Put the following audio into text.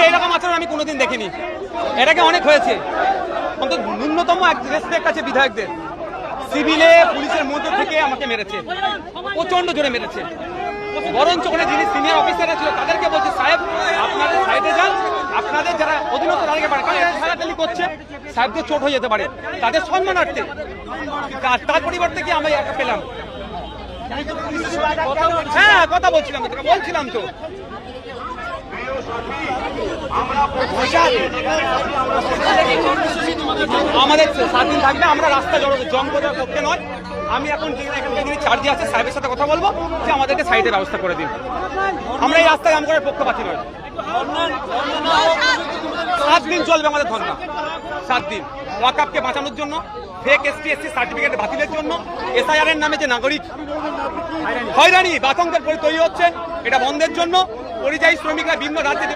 এরকম আচরণ আমি কোনোদিন দেখিনি। এটাকে অনেক হয়েছে, অন্তত ন্যূনতম এক রেসপেক্ট আছে বিধায়কদের। সিভিলে পুলিশের মধ্যে থেকে আমাকে মেরেছে, প্রচন্ড জোরে মেরেছে। বরঞ্চ ওখানে যিনি সিনিয়র অফিসাররা ছিল তাদেরকে বলছে, সাহেব আপনাদের সাইডে যান, আপনাদের যারা অধীনস্থ তাদেরকে পারে, কারণ ঠেলাঠেলি করছে, সাহেবদের চোট হয়ে যেতে পারে, তাদের সম্মানার্থে। তার পরিবর্তে কি আমি একটা পেলাম? হ্যাঁ, কথা বলছিলাম তো। আমাদের স্বাধীন থাকবে, আমরা রাস্তা জং করার পক্ষে নয়। আমি এখন এখানে চার্জে আছে, সাহেবের সাথে কথা বলবো যে আমাদেরকে সাইডের ব্যবস্থা করে দিন। আমরা এই রাস্তায় জাম করার পক্ষপাতী নয়। 7 দিন চলবে আমাদের ধর্ণা, 7 দিন। ওয়াকফকে বাঁচানোর জন্য, ফেক এসটি/এসসি সার্টিফিকেট বাতিলের জন্য, এসআইআর এর নামে যে নাগরিক হয়রানি বাতঙ্কের তৈরি হচ্ছে, এটা বন্ধের জন্য। পরিযায়ী শ্রমিকরা ভিন্ন রাজ্যে